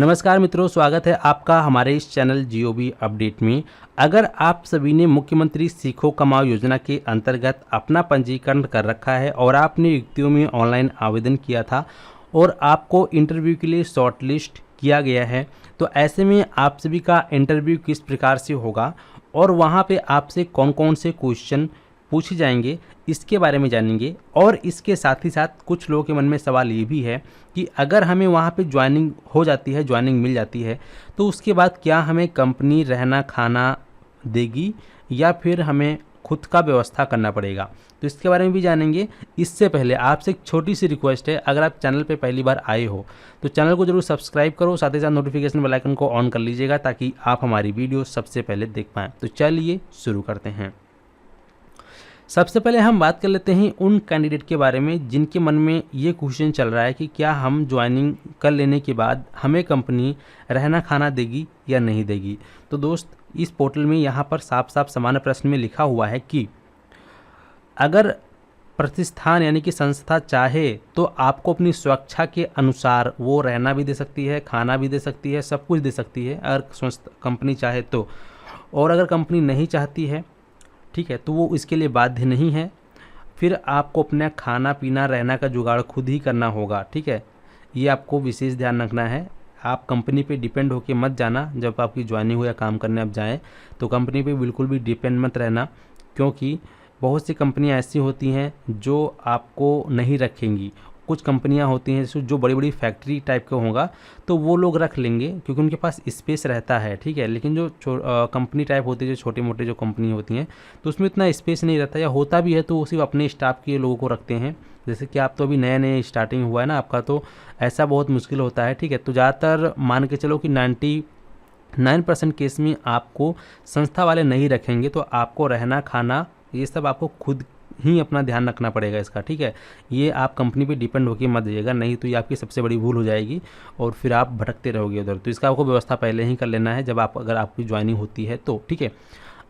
नमस्कार मित्रों, स्वागत है आपका हमारे इस चैनल जीओबी अपडेट में। अगर आप सभी ने मुख्यमंत्री सीखो कमाओ योजना के अंतर्गत अपना पंजीकरण कर रखा है और आपने रिक्तियों में ऑनलाइन आवेदन किया था और आपको इंटरव्यू के लिए शॉर्टलिस्ट किया गया है, तो ऐसे में आप सभी का इंटरव्यू किस प्रकार से होगा और वहाँ पे आपसे कौन कौन से क्वेश्चन पूछे जाएंगे, इसके बारे में जानेंगे। और इसके साथ ही साथ कुछ लोगों के मन में सवाल ये भी है कि अगर हमें वहाँ पे ज्वाइनिंग हो जाती है, ज्वाइनिंग मिल जाती है, तो उसके बाद क्या हमें कंपनी रहना खाना देगी या फिर हमें खुद का व्यवस्था करना पड़ेगा, तो इसके बारे में भी जानेंगे। इससे पहले आपसे एक छोटी सी रिक्वेस्ट है, अगर आप चैनल पे पहली बार आए हो तो चैनल को जरूर सब्सक्राइब करो, साथ ही साथ नोटिफिकेशन बेल आइकन को ऑन कर लीजिएगा ताकि आप हमारी वीडियो सबसे पहले देख पाएँ। तो चलिए शुरू करते हैं। सबसे पहले हम बात कर लेते हैं उन कैंडिडेट के बारे में जिनके मन में ये क्वेश्चन चल रहा है कि क्या हम ज्वाइनिंग कर लेने के बाद हमें कंपनी रहना खाना देगी या नहीं देगी। तो दोस्त, इस पोर्टल में यहाँ पर साफ साफ सामान्य प्रश्न में लिखा हुआ है कि अगर प्रतिष्ठान यानी कि संस्था चाहे तो आपको अपनी स्वेच्छा के अनुसार वो रहना भी दे सकती है, खाना भी दे सकती है, सब कुछ दे सकती है अगर कंपनी चाहे तो। और अगर कंपनी नहीं चाहती है, ठीक है, तो वो इसके लिए बाध्य नहीं है। फिर आपको अपना खाना पीना रहना का जुगाड़ खुद ही करना होगा, ठीक है। ये आपको विशेष ध्यान रखना है। आप कंपनी पे डिपेंड होके मत जाना। जब आपकी ज्वाइनिंग हो या काम करने आप जाएं तो कंपनी पे बिल्कुल भी डिपेंड मत रहना, क्योंकि बहुत सी कंपनियां ऐसी होती हैं जो आपको नहीं रखेंगी। कुछ कंपनियां होती हैं जो बड़ी बड़ी फैक्ट्री टाइप का होगा तो वो लोग रख लेंगे क्योंकि उनके पास स्पेस रहता है, ठीक है। लेकिन जो कंपनी टाइप होती है, जो छोटी मोटी जो कंपनी होती हैं, तो उसमें इतना स्पेस नहीं रहता, या होता भी है तो वो सिर्फ अपने स्टाफ के लोगों को रखते हैं। जैसे कि आप तो अभी नए नए स्टार्टिंग हुआ है ना आपका, तो ऐसा बहुत मुश्किल होता है, ठीक है। तो ज़्यादातर मान के चलो कि 99% केस में आपको संस्था वाले नहीं रखेंगे, तो आपको रहना खाना ये सब आपको खुद ही अपना ध्यान रखना पड़ेगा इसका, ठीक है। ये आप कंपनी पे डिपेंड होकर मत जाइएगा, नहीं तो ये आपकी सबसे बड़ी भूल हो जाएगी और फिर आप भटकते रहोगे उधर। तो इसका आपको व्यवस्था पहले ही कर लेना है जब अगर आपकी ज्वाइनिंग होती है तो, ठीक है।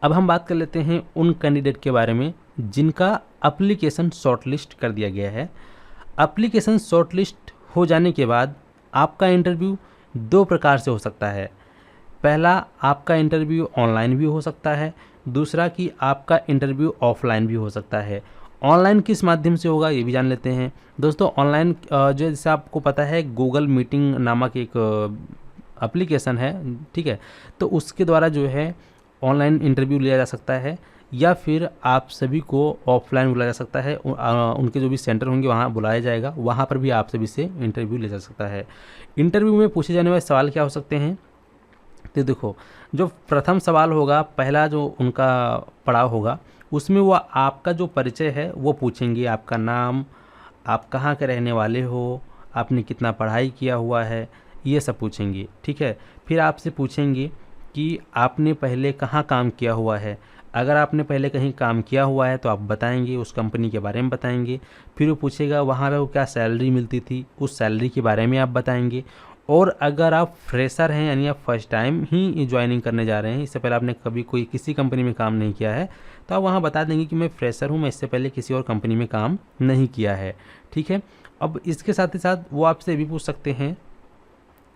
अब हम बात कर लेते हैं उन कैंडिडेट के बारे में जिनका एप्लीकेशन शॉर्टलिस्ट कर दिया गया है। एप्लीकेशन शॉर्टलिस्ट हो जाने के बाद आपका इंटरव्यू दो प्रकार से हो सकता है। पहला, आपका इंटरव्यू ऑनलाइन भी हो सकता है। दूसरा कि आपका इंटरव्यू ऑफलाइन भी हो सकता है। ऑनलाइन किस माध्यम से होगा ये भी जान लेते हैं। दोस्तों, ऑनलाइन जो जैसे आपको पता है गूगल मीटिंग नामक एक एप्लीकेशन है, ठीक है। तो उसके द्वारा जो है ऑनलाइन इंटरव्यू लिया जा सकता है, या फिर आप सभी को ऑफलाइन बुलाया जा सकता है। उनके जो भी सेंटर होंगे वहाँ बुलाया जाएगा, वहाँ पर भी आप सभी से इंटरव्यू लिया जा सकता है। इंटरव्यू में पूछे जाने वाले सवाल क्या हो सकते हैं, तो देखो, जो प्रथम सवाल होगा, पहला जो उनका पड़ाव होगा, उसमें वो आपका जो परिचय है वो पूछेंगे। आपका नाम, आप कहाँ के रहने वाले हो, आपने कितना पढ़ाई किया हुआ है, ये सब पूछेंगे, ठीक है। फिर आपसे पूछेंगे कि आपने पहले कहाँ काम किया हुआ है। अगर आपने पहले कहीं काम किया हुआ है तो आप बताएंगे, उस कंपनी के बारे में बताएंगे। फिर वो पूछेगा वहाँ पे वो क्या सैलरी मिलती थी, उस सैलरी के बारे में आप बताएंगे। और अगर आप फ्रेशर हैं यानी आप फर्स्ट टाइम ही ज्वाइनिंग करने जा रहे हैं, इससे पहले आपने कभी कोई किसी कंपनी में काम नहीं किया है, तो आप वहाँ बता देंगे कि मैं फ्रेशर हूँ, मैं इससे पहले किसी और कंपनी में काम नहीं किया है, ठीक है। अब इसके साथ ही साथ वो आपसे भी पूछ सकते हैं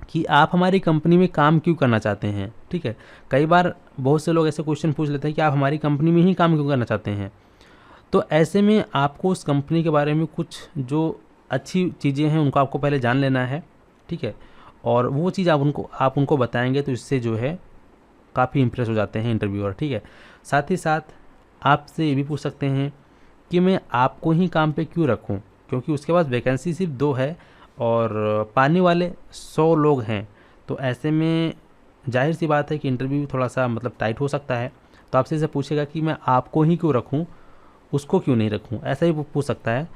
कि आप हमारी कंपनी में काम क्यों करना चाहते हैं, ठीक है। कई बार बहुत से लोग ऐसे क्वेश्चन पूछ लेते हैं कि आप हमारी कंपनी में ही काम क्यों करना चाहते हैं। तो ऐसे में आपको उस कंपनी के बारे में कुछ जो अच्छी चीज़ें हैं उनको आपको पहले जान लेना है, ठीक है। और वो चीज़ आप उनको बताएंगे तो इससे जो है काफ़ी इम्प्रेस हो जाते हैं इंटरव्यूअर, ठीक है। साथ ही साथ आपसे ये भी पूछ सकते हैं कि मैं आपको ही काम पे क्यों रखूं, क्योंकि उसके पास वैकेंसी सिर्फ 2 है और पाने वाले 100 लोग हैं। तो ऐसे में जाहिर सी बात है कि इंटरव्यू थोड़ा सा मतलब टाइट हो सकता है। तो आपसे इसे पूछेगा कि मैं आपको ही क्यों रखूँ, उसको क्यों नहीं रखूँ, ऐसा ही पूछ सकता है।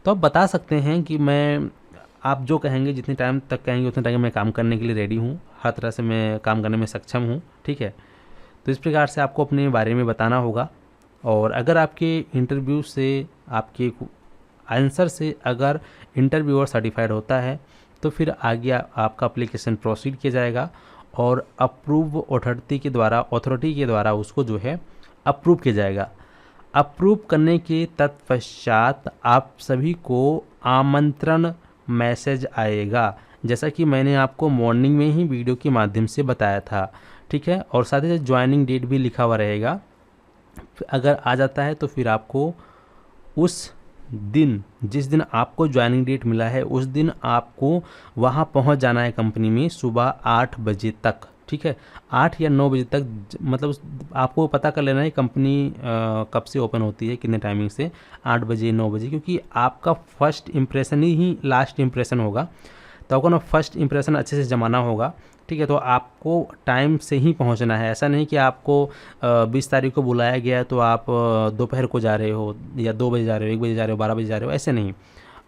तो आप बता सकते हैं कि मैं, आप जो कहेंगे, जितने टाइम तक कहेंगे उतने टाइम मैं काम करने के लिए रेडी हूँ, हर तरह से मैं काम करने में सक्षम हूँ, ठीक है। तो इस प्रकार से आपको अपने बारे में बताना होगा। और अगर आपके इंटरव्यू से, आपके आंसर से अगर इंटरव्यूअर सर्टिफाइड होता है तो फिर आगे आपका एप्लीकेशन प्रोसीड किया जाएगा और अप्रूव अथॉरिटी के द्वारा उसको जो है अप्रूव किया जाएगा। अप्रूव करने के तत्पश्चात आप सभी को आमंत्रण मैसेज आएगा, जैसा कि मैंने आपको मॉर्निंग में ही वीडियो के माध्यम से बताया था, ठीक है। और साथ ही साथ ज्वाइनिंग डेट भी लिखा हुआ रहेगा। अगर आ जाता है तो फिर आपको उस दिन, जिस दिन आपको ज्वाइनिंग डेट मिला है, उस दिन आपको वहाँ पहुँच जाना है कंपनी में सुबह 8 बजे तक, ठीक है। 8 या 9 बजे तक, मतलब आपको पता कर लेना है कंपनी कब से ओपन होती है, कितने टाइमिंग से, 8 बजे 9 बजे, क्योंकि आपका फर्स्ट इम्प्रेशन ही लास्ट इम्प्रेशन होगा। तो आपको ना फर्स्ट इम्प्रेशन अच्छे से जमाना होगा, ठीक है। तो आपको टाइम से ही पहुंचना है। ऐसा नहीं कि आपको 20 तारीख को बुलाया गया तो आप दोपहर को जा रहे हो, या 2 बजे जा रहे हो, 1 बजे जा रहे हो, 12 बजे जा रहे हो, ऐसे नहीं।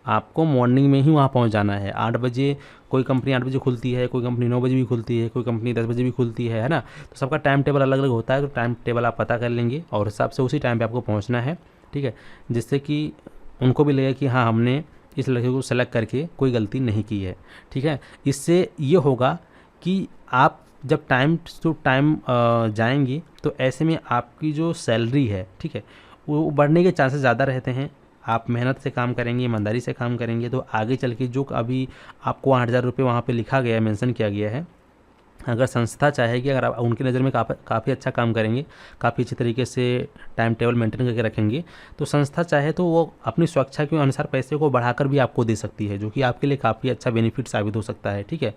आपको मॉर्निंग में ही वहाँ पहुँच जाना है 8 बजे। कोई कंपनी 8 बजे खुलती है, कोई कंपनी 9 बजे भी खुलती है, कोई कंपनी 10 बजे भी खुलती है ना। तो सबका टाइम टेबल अलग अलग होता है, तो टाइम टेबल आप पता कर लेंगे और हिसाब से उसी टाइम पे आपको पहुँचना है, ठीक है। जिससे कि उनको भी लगे कि हाँ, हमने इस लड़के को सेलेक्ट करके कोई गलती नहीं की है, ठीक है। इससे ये होगा कि आप जब टाइम टू टाइम जाएंगे तो ऐसे में आपकी जो सैलरी है, ठीक है, वो बढ़ने के चांसेस ज़्यादा रहते हैं। आप मेहनत से काम करेंगे, ईमानदारी से काम करेंगे, तो आगे चल के जो अभी आपको 8,000 रुपये वहाँ पे लिखा गया है, मेंशन किया गया है, अगर संस्था चाहेगी, अगर आप उनकी नज़र में काफ़ी अच्छा काम करेंगे, काफ़ी अच्छे तरीके से टाइम टेबल मेंटेन करके रखेंगे, तो संस्था चाहे तो वो अपनी स्वेच्छा के अनुसार पैसे को बढ़ाकर भी आपको दे सकती है, जो कि आपके लिए काफ़ी अच्छा बेनिफिट साबित हो सकता है, ठीक है।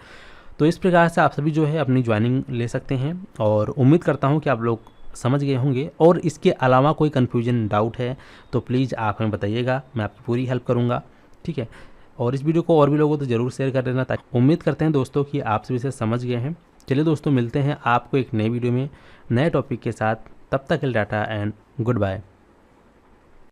तो इस प्रकार से आप सभी जो है अपनी ज्वाइनिंग ले सकते हैं, और उम्मीद करता हूँ कि आप लोग समझ गए होंगे। और इसके अलावा कोई कन्फ्यूजन, डाउट है तो प्लीज़ आप हमें बताइएगा, मैं आपकी पूरी हेल्प करूँगा, ठीक है। और इस वीडियो को और भी लोगों तो ज़रूर शेयर कर देना, ताकि उम्मीद करते हैं दोस्तों कि आप सभी से समझ गए हैं। चलिए दोस्तों, मिलते हैं आपको एक नए वीडियो में नए टॉपिक के साथ। तब तक के लिए टाटा एंड गुड बाय।